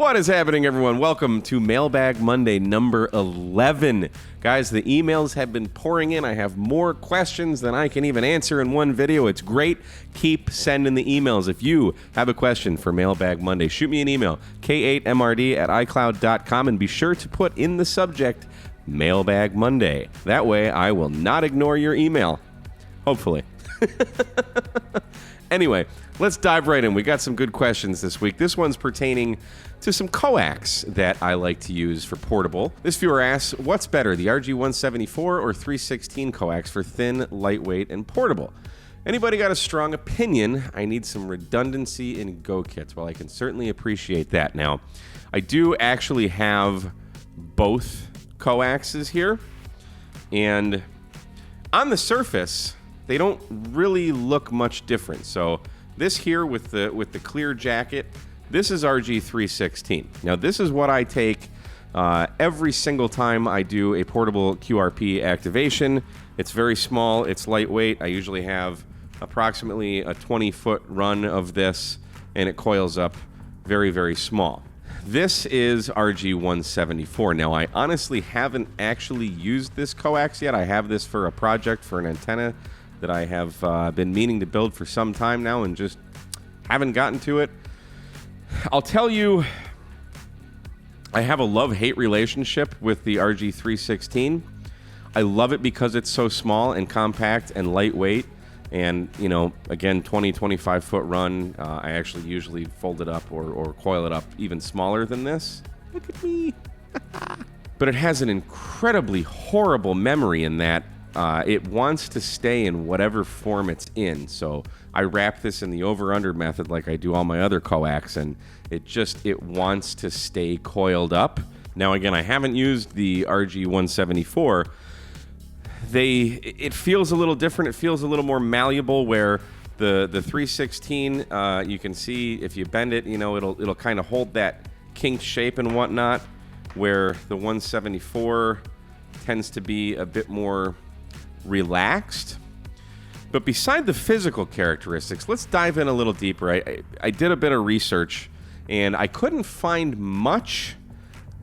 What is happening, everyone? Welcome to Mailbag Monday number 11. Guys, the emails have been pouring in. I have more questions than I can even answer in one video. It's great. Keep sending the emails. If you have a question for Mailbag Monday, shoot me an email, k8mrd@icloud.com, and be sure to put in the subject, Mailbag Monday. That way, I will not ignore your email. Hopefully. Anyway, let's dive right in. We got some good questions this week. This one's pertaining to some coax that I like to use for portable. This viewer asks, what's better, the RG174 or 316 coax for thin, lightweight, and portable? Anybody got a strong opinion? I need some redundancy in Go kits. Well, I can certainly appreciate that. Now, I do actually have both coaxes here, and on the surface, they don't really look much different. So this here with the clear jacket, this is RG316. Now this is what I take every single time I do a portable QRP activation. It's very small, it's lightweight. I usually have approximately a 20-foot run of this, and it coils up very, very small. This is RG174. Now, I honestly haven't actually used this coax yet. I have this for a project for an antenna that I have been meaning to build for some time now and just haven't gotten to it. I'll tell you, I have a love-hate relationship with the RG316. I love it because it's so small and compact and lightweight. And, you know, again, 20, 25-foot run. I actually usually fold it up or coil it up even smaller than this. Look at me. But it has an incredibly horrible memory in that it wants to stay in whatever form it's in. So I wrap this in the over-under method like I do all my other coax, and it wants to stay coiled up. Now, again, I haven't used the RG174. It feels a little different. It feels a little more malleable, where the 316, you can see if you bend it, you know, it'll kind of hold that kinked shape and whatnot, where the 174 tends to be a bit more relaxed. But beside the physical characteristics, let's dive in a little deeper. I did a bit of research, and I couldn't find much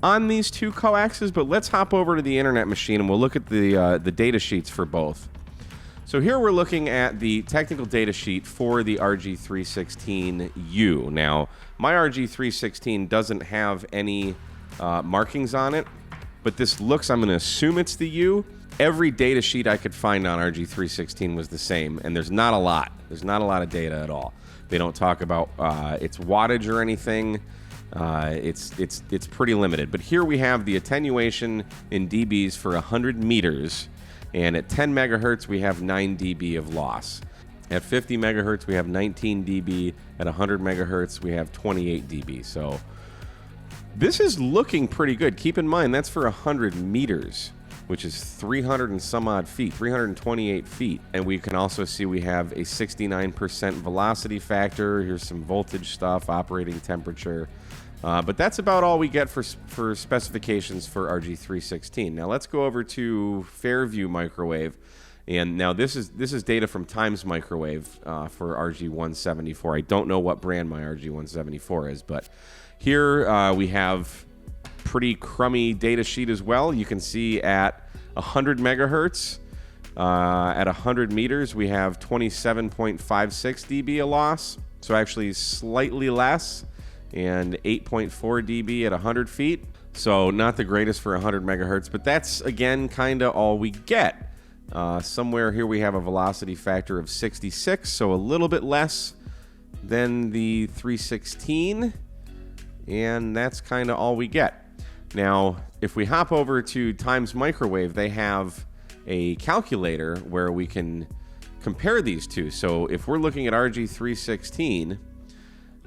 on these two coaxes, but let's hop over to the internet machine and we'll look at the data sheets for both. So here we're looking at the technical data sheet for the RG316U. Now, my RG316 doesn't have any markings on it, but this looks, I'm going to assume it's the U. Every data sheet I could find on RG316 was the same, and there's not a lot. There's not a lot of data at all. They don't talk about its wattage or anything. It's pretty limited. But here we have the attenuation in dBs for 100 meters, and at 10 megahertz we have 9 dB of loss. At 50 megahertz we have 19 dB. At 100 megahertz we have 28 dB. So this is looking pretty good. Keep in mind that's for 100 meters, which is 300 and some odd feet, 328 feet. And we can also see we have a 69% velocity factor. Here's some voltage stuff, operating temperature. But that's about all we get for specifications for RG316. Now let's go over to Fairview Microwave. And now this is data from Times Microwave for RG174. I don't know what brand my RG174 is, but here we have pretty crummy data sheet as well. You can see at 100 megahertz, at 100 meters, we have 27.56 dB of loss. So actually slightly less, and 8.4 dB at 100 feet. So not the greatest for 100 megahertz, but that's, again, kind of all we get. Somewhere here we have a velocity factor of 66, so a little bit less than the 316, and that's kind of all we get. Now, if we hop over to Times Microwave, they have a calculator where we can compare these two. So if we're looking at RG316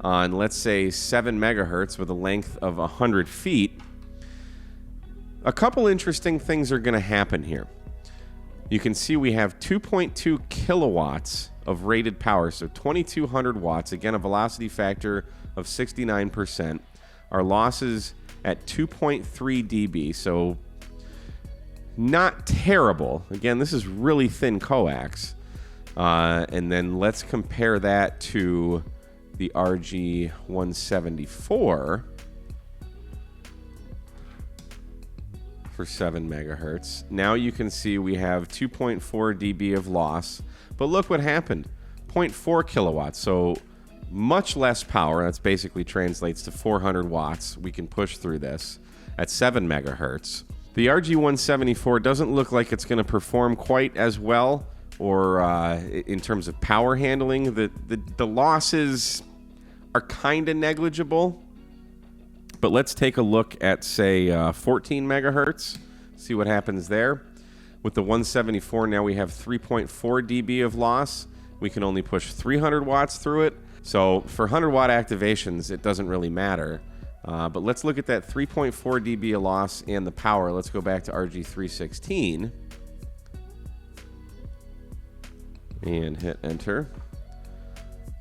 on, let's say, 7 megahertz with a length of 100 feet, a couple interesting things are going to happen here. You can see we have 2.2 kilowatts of rated power, so 2,200 watts. Again, a velocity factor of 69%. Our losses at 2.3 dB, so not terrible. Again, this is really thin coax. And then let's compare that to the RG174. for 7 megahertz. Now you can see we have 2.4 dB of loss, but look what happened. 0.4 kilowatts, so much less power. That's basically translates to 400 watts. We can push through this at 7 megahertz. The RG174 doesn't look like it's going to perform quite as well, or in terms of power handling. The losses are kind of negligible. But let's take a look at, say, 14 megahertz, see what happens there. With the 174, now we have 3.4 dB of loss. We can only push 300 watts through it. So for 100 watt activations, it doesn't really matter. But let's look at that 3.4 dB of loss and the power. Let's go back to RG316 and hit enter.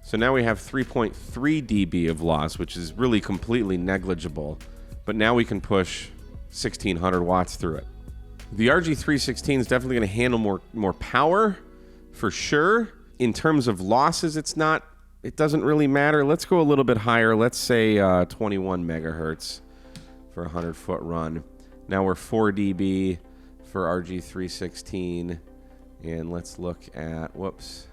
So now we have 3.3 dB of loss, which is really completely negligible. But now we can push 1600 watts through it. The RG316 is definitely going to handle more power, for sure. In terms of losses, it doesn't really matter. Let's go a little bit higher. Let's say 21 megahertz for a 100-foot run. Now we're 4 dB for RG316. And let's look at, let's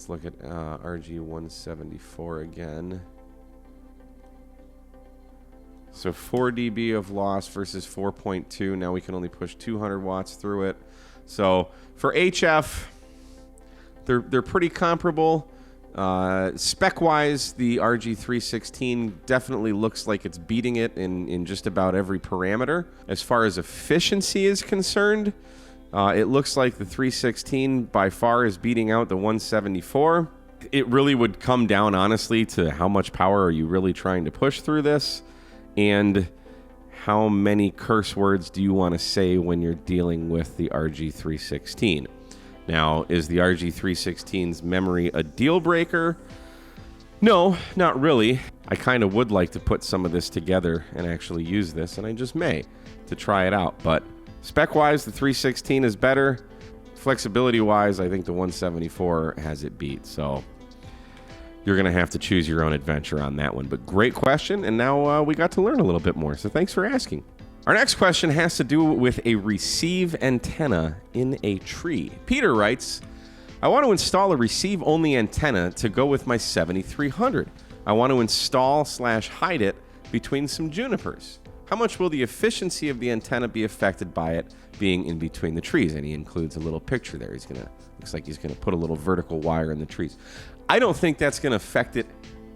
look at RG174 again. So 4 dB of loss versus 4.2. Now we can only push 200 watts through it. So for HF, they're pretty comparable. Spec-wise, the RG316 definitely looks like it's beating it in just about every parameter. As far as efficiency is concerned, it looks like the 316 by far is beating out the 174. It really would come down, honestly, to how much power are you really trying to push through this, and how many curse words do you want to say when you're dealing with the RG316. Now, is the RG316's memory a deal breaker? No, not really. I kind of would like to put some of this together and actually use this, and I just may, to try it out, but spec-wise, the 316 is better. Flexibility-wise, I think the 174 has it beat. So you're going to have to choose your own adventure on that one. But great question, and now we got to learn a little bit more. So thanks for asking. Our next question has to do with a receive antenna in a tree. Peter writes, I want to install a receive-only antenna to go with my 7300. I want to install/hide it between some junipers. How much will the efficiency of the antenna be affected by it being in between the trees? And he includes a little picture there. Looks like he's gonna put a little vertical wire in the trees. I don't think that's gonna affect it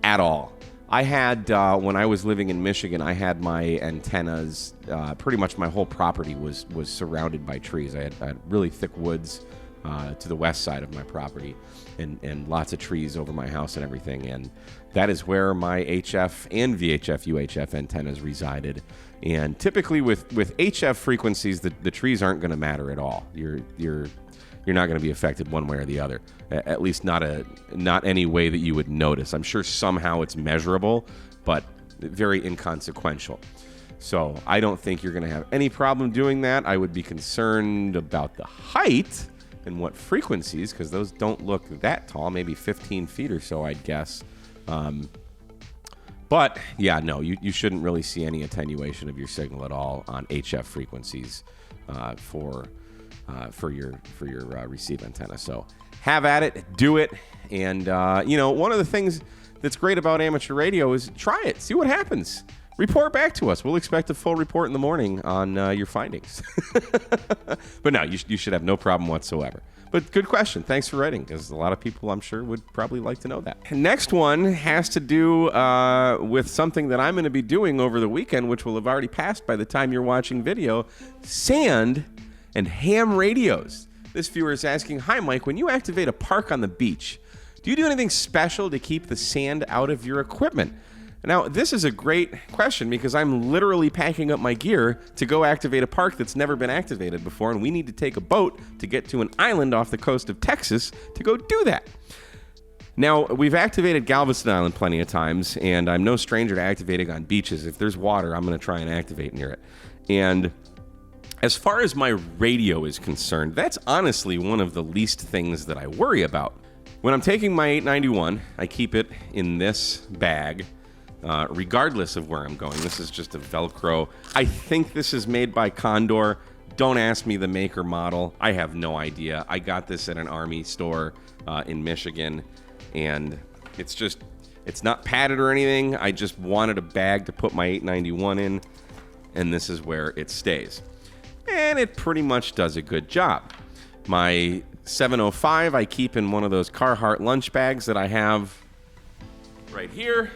at all. I had, when I was living in Michigan, I had my antennas, pretty much my whole property was surrounded by trees. I had really thick woods to the west side of my property, and lots of trees over my house and everything. And that is where my HF and VHF, UHF antennas resided. And typically with HF frequencies, the trees aren't going to matter at all. You're not going to be affected one way or the other. At least not any way that you would notice. I'm sure somehow it's measurable, but very inconsequential. So I don't think you're going to have any problem doing that. I would be concerned about the height and what frequencies, because those don't look that tall, maybe 15 feet or so, I'd guess. But yeah, no, you shouldn't really see any attenuation of your signal at all on HF frequencies for your receive antenna. So have at it, do it, and one of the things that's great about amateur radio is try it, see what happens. Report back to us. We'll expect a full report in the morning on your findings. But no, you should have no problem whatsoever. But good question. Thanks for writing, because a lot of people, I'm sure, would probably like to know that. Next one has to do with something that I'm going to be doing over the weekend, which will have already passed by the time you're watching video. Sand and ham radios. This viewer is asking, hi, Mike, when you activate a park on the beach, do you do anything special to keep the sand out of your equipment? Now, this is a great question because I'm literally packing up my gear to go activate a park that's never been activated before, and we need to take a boat to get to an island off the coast of Texas to go do that. Now, we've activated Galveston Island plenty of times, and I'm no stranger to activating on beaches. If there's water, I'm going to try and activate near it. And as far as my radio is concerned, that's honestly one of the least things that I worry about. When I'm taking my 891, I keep it in this bag. regardless of where I'm going. This is just a Velcro. I think this is made by Condor. Don't ask me the maker model. I have no idea. I got this at an Army store in Michigan, and it's not padded or anything. I just wanted a bag to put my 891 in, and this is where it stays. And it pretty much does a good job. My 705 I keep in one of those Carhartt lunch bags that I have right here,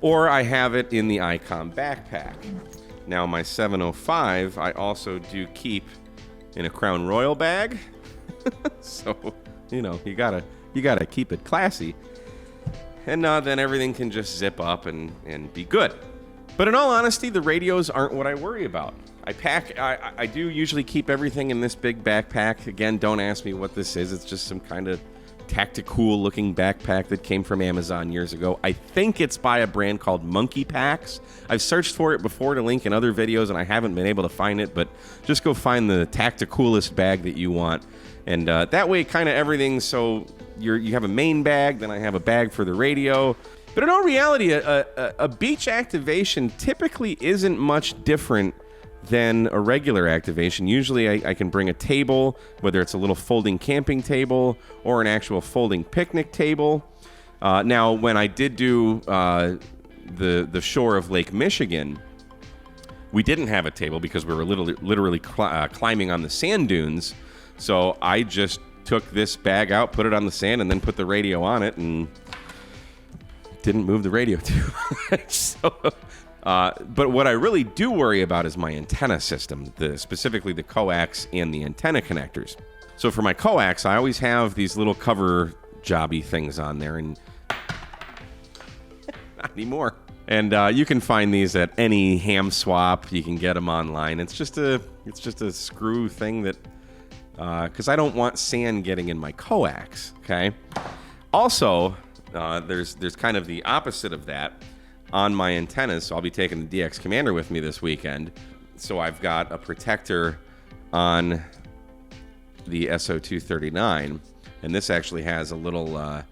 or I have it in the Icom backpack. Now my 705 I also do keep in a Crown Royal bag. So, you gotta keep it classy. And then everything can just zip up and be good. But in all honesty, the radios aren't what I worry about. I do usually keep everything in this big backpack. Again, don't ask me what this is. It's just some kind of tactical looking backpack that came from Amazon years ago. I think it's by a brand called Monkey Packs. I've searched for it before to link in other videos, and I haven't been able to find it, but just go find the tacticalest bag that you want. And that way, kind of everything, so you have a main bag, then I have a bag for the radio. But in all reality, a beach activation typically isn't much different than a regular activation. Usually I can bring a table, whether it's a little folding camping table or an actual folding picnic table. Now, when I did do the shore of Lake Michigan, we didn't have a table because we were literally climbing on the sand dunes. So I just took this bag out, put it on the sand, and then put the radio on it, and didn't move the radio too much. But what I really do worry about is my antenna system, specifically the coax and the antenna connectors. So for my coax, I always have these little cover jobby things on there, and not anymore. And you can find these at any ham swap. You can get them online. It's just a screw thing that, because I don't want sand getting in my coax. Okay. Also, there's kind of the opposite of that on my antennas. So I'll be taking the DX Commander with me this weekend. So I've got a protector on the SO239, and this actually has a little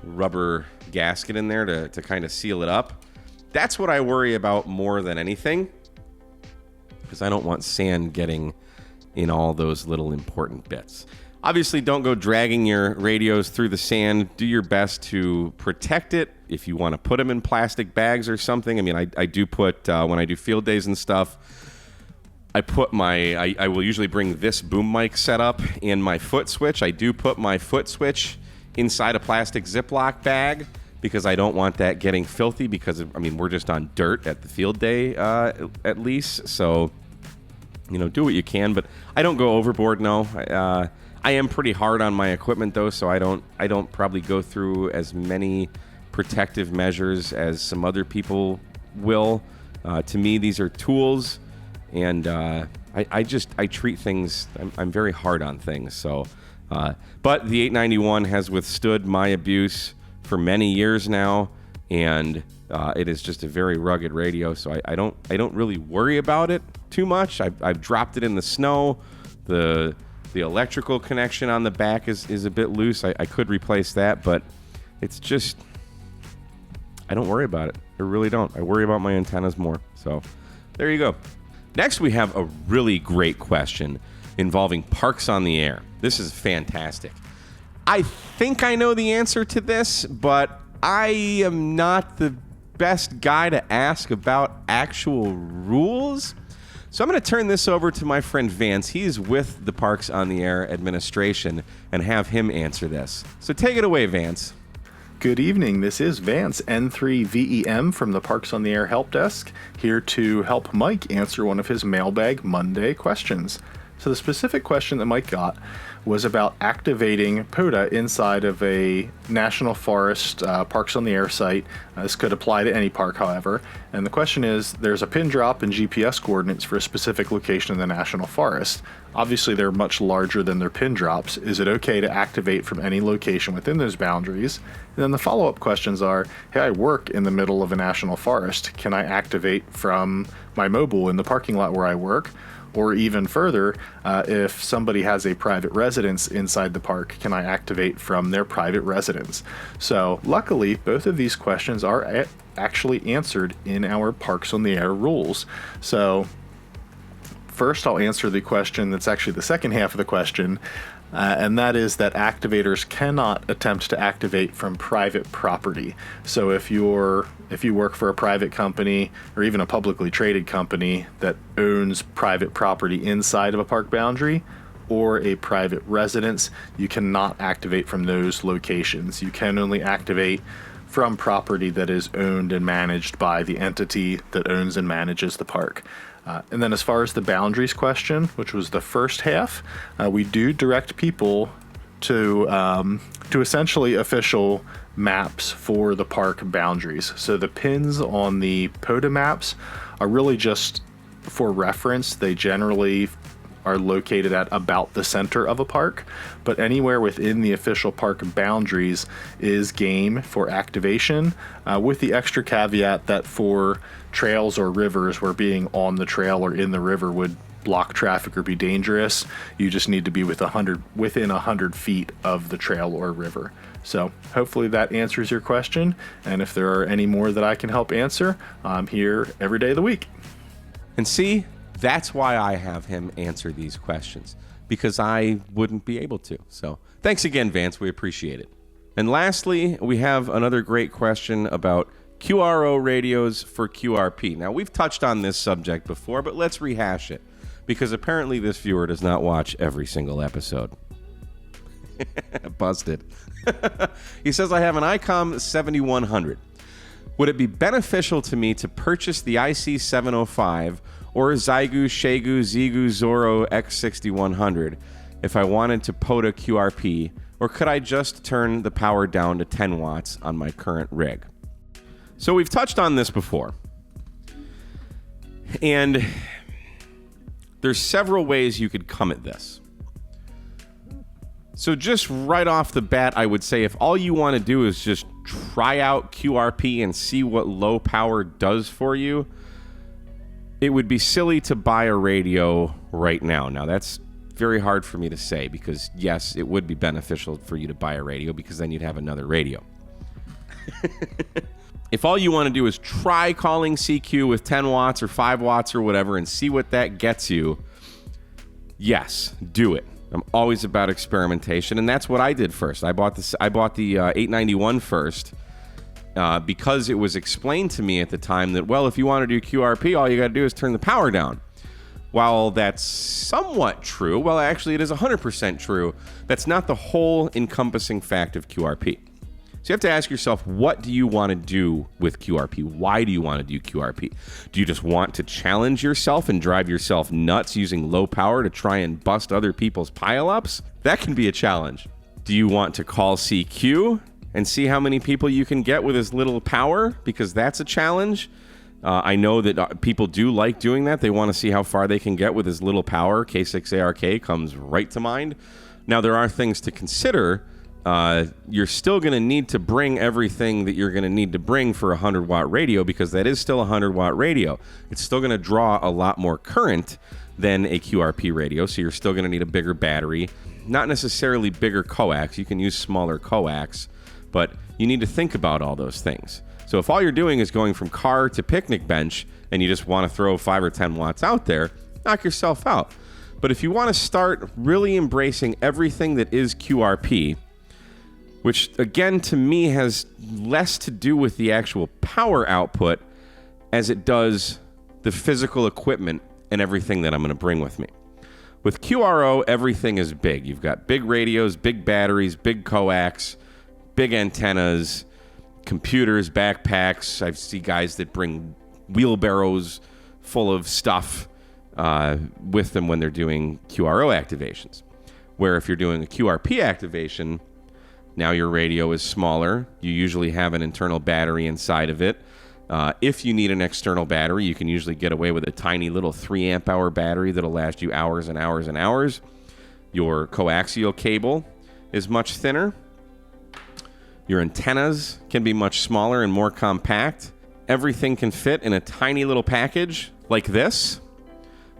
rubber gasket in there to kind of seal it up. That's what I worry about more than anything, because I don't want sand getting in all those little important bits. Obviously, don't go dragging your radios through the sand. Do your best to protect it. If you want to put them in plastic bags or something. I mean, I do put, when I do field days and stuff, I will usually bring this boom mic setup and my foot switch. I do put my foot switch inside a plastic Ziploc bag because I don't want that getting filthy, because, we're just on dirt at the field day, at least. So, do what you can, but I don't go overboard, no. I am pretty hard on my equipment, though, so I don't probably go through as many protective measures as some other people will. To me, these are tools, and I treat things. I'm very hard on things. So, but the 891 has withstood my abuse for many years now, and it is just a very rugged radio. So I don't really worry about it too much. I've dropped it in the snow. The electrical connection on the back is a bit loose. I could replace that, but it's just, I don't worry about it. I really don't. I worry about my antennas more. So there you go. Next, we have a really great question involving parks on the air. This is fantastic. I think I know the answer to this, but I am not the best guy to ask about actual rules. So I'm going to turn this over to my friend Vance. He's with the Parks on the Air administration, and have him answer this. So take it away, Vance. Good evening. This is Vance, N3VEM from the Parks on the Air Help Desk, here to help Mike answer one of his Mailbag Monday questions. So the specific question that Mike got was about activating POTA inside of a National Forest Parks on the Air site. This could apply to any park, however. And the question is, there's a pin drop and GPS coordinates for a specific location in the National Forest. Obviously, they're much larger than their pin drops. Is it okay to activate from any location within those boundaries? And then the follow-up questions are, hey, I work in the middle of a national forest. Can I activate from my mobile in the parking lot where I work? Or even further, if somebody has a private residence inside the park, can I activate from their private residence? So luckily, both of these questions are actually answered in our Parks on the Air rules. So first, I'll answer the question that's actually the second half of the question, and that is that activators cannot attempt to activate from private property. So if you work for a private company or even a publicly traded company that owns private property inside of a park boundary or a private residence, you cannot activate from those locations. You can only activate from property that is owned and managed by the entity that owns and manages the park. And then as far as the boundaries question, which was the first half, we do direct people to essentially official maps for the park boundaries. So the pins on the POTA maps are really just for reference. They generally are located at about the center of a park, but anywhere within the official park boundaries is game for activation, with the extra caveat that for trails or rivers where being on the trail or in the river would block traffic or be dangerous, you just need to be within 100 feet of the trail or river. So hopefully that answers your question, and if there are any more that I can help answer, I'm here every day of the week. And see, that's why I have him answer these questions, because I wouldn't be able to. So thanks again, Vance. We appreciate it. And lastly, we have another great question about QRO radios for QRP. Now, we've touched on this subject before, but let's rehash it, because apparently this viewer does not watch every single episode. Busted. He says, I have an ICOM 7100. Would it be beneficial to me to purchase the IC 705 or Zygu, Shegu, Zigu, Zorro X6100 if I wanted to POTA QRP, or could I just turn the power down to 10 watts on my current rig? So we've touched on this before, and there's several ways you could come at this. So just right off the bat, I would say if all you want to do is just try out QRP and see what low power does for you, it would be silly to buy a radio right now. Now, that's very hard for me to say, because yes, it would be beneficial for you to buy a radio, because then you'd have another radio. If all you want to do is try calling CQ with 10 watts or 5 watts or whatever and see what that gets you, yes, do it. I'm always about experimentation, and that's what I did first. I bought the 891 first, because it was explained to me at the time that, well, if you want to do QRP, all you got to do is turn the power down. While that's somewhat true, well, actually it is 100% true, that's not the whole encompassing fact of QRP. So you have to ask yourself, what do you want to do with QRP? Why do you want to do QRP? Do you just want to challenge yourself and drive yourself nuts using low power to try and bust other people's pileups? That can be a challenge. Do you want to call CQ and see how many people you can get with as little power? Because that's a challenge. I know that people do like doing that. They want to see how far they can get with as little power. K6ARK comes right to mind. Now, there are things to consider. You're still going to need to bring everything that you're going to need to bring for a 100-watt radio, because that is still a 100-watt radio. It's still going to draw a lot more current than a QRP radio, so you're still going to need a bigger battery. Not necessarily bigger coax. You can use smaller coax, but you need to think about all those things. So if all you're doing is going from car to picnic bench and you just want to throw 5 or 10 watts out there, knock yourself out. But if you want to start really embracing everything that is QRP, which again to me has less to do with the actual power output as it does the physical equipment and everything that I'm going to bring with me. With QRO, everything is big. You've got big radios, big batteries, big coax, big antennas, computers, backpacks. I see guys that bring wheelbarrows full of stuff with them when they're doing QRO activations. Where if you're doing a QRP activation, now your radio is smaller. You usually have an internal battery inside of it. If you need an external battery, you can usually get away with a tiny little 3 amp hour battery that'll last you hours and hours and hours. Your coaxial cable is much thinner. Your antennas can be much smaller and more compact. Everything can fit in a tiny little package like this.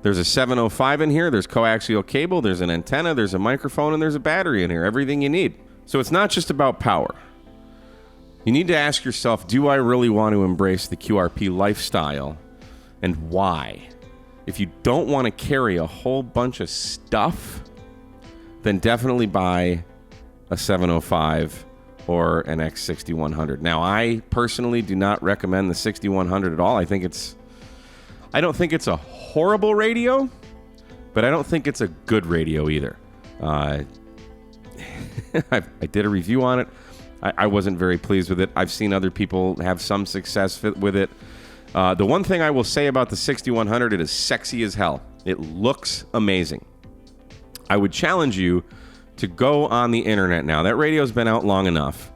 There's a 705 in here, there's coaxial cable, there's an antenna, there's a microphone, and there's a battery in here, everything you need. So it's not just about power. You need to ask yourself, do I really want to embrace the QRP lifestyle, and why? If you don't want to carry a whole bunch of stuff, then definitely buy a 705 or an X6100. Now, I personally do not recommend the 6100 at all. I don't think it's a horrible radio, but I don't think it's a good radio either. I did a review on it. I wasn't very pleased with it. I've seen other people have some success with it. The one thing I will say about the 6100, it is sexy as hell. It looks amazing. I would challenge you to go on the internet now. That radio's been out long enough,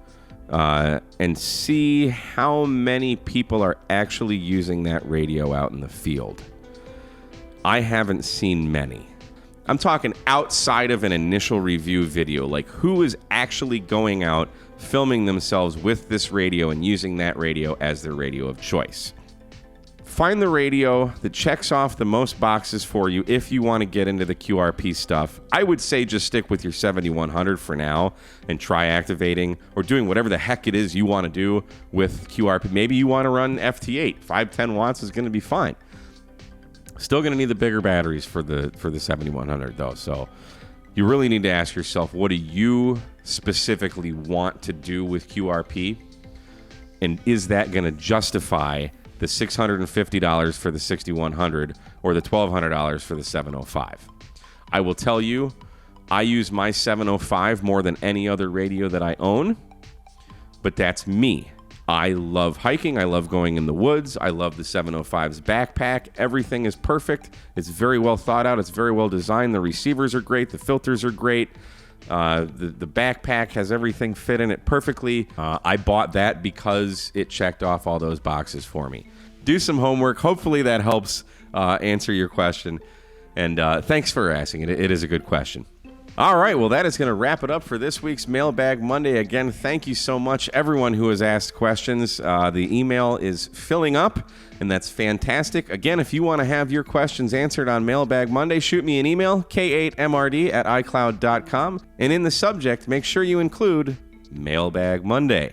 and see how many people are actually using that radio out in the field. I haven't seen many. I'm talking outside of an initial review video, like who is actually going out, filming themselves with this radio and using that radio as their radio of choice. Find the radio that checks off the most boxes for you if you want to get into the QRP stuff. I would say just stick with your 7100 for now and try activating or doing whatever the heck it is you want to do with QRP. Maybe you want to run FT8. 510 watts is going to be fine. Still going to need the bigger batteries for the 7100 though. So you really need to ask yourself, what do you specifically want to do with QRP? And is that going to justify the $650 for the 6100 or the $1,200 for the 705? I will tell you, I use my 705 more than any other radio that I own, but that's me. I love hiking. I love going in the woods. I love the 705's backpack. Everything is perfect. It's very well thought out. It's very well designed. The receivers are great. The filters are great. The backpack has everything fit in it perfectly. I bought that because it checked off all those boxes for me. Do some homework. Hopefully that helps answer your question. And thanks for asking it. It is a good question. All right, well, that is going to wrap it up for this week's Mailbag Monday. Again, thank you so much, everyone who has asked questions. The email is filling up, and that's fantastic. Again, if you want to have your questions answered on Mailbag Monday, shoot me an email, k8mrd@icloud.com, and in the subject, make sure you include Mailbag Monday.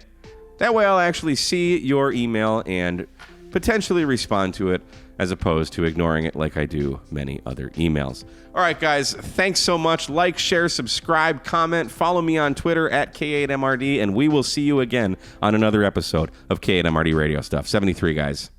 That way I'll actually see your email and potentially respond to it, as opposed to ignoring it like I do many other emails. All right, guys, thanks so much. Like, share, subscribe, comment, follow me on Twitter at K8MRD, and we will see you again on another episode of K8MRD Radio Stuff. 73, guys.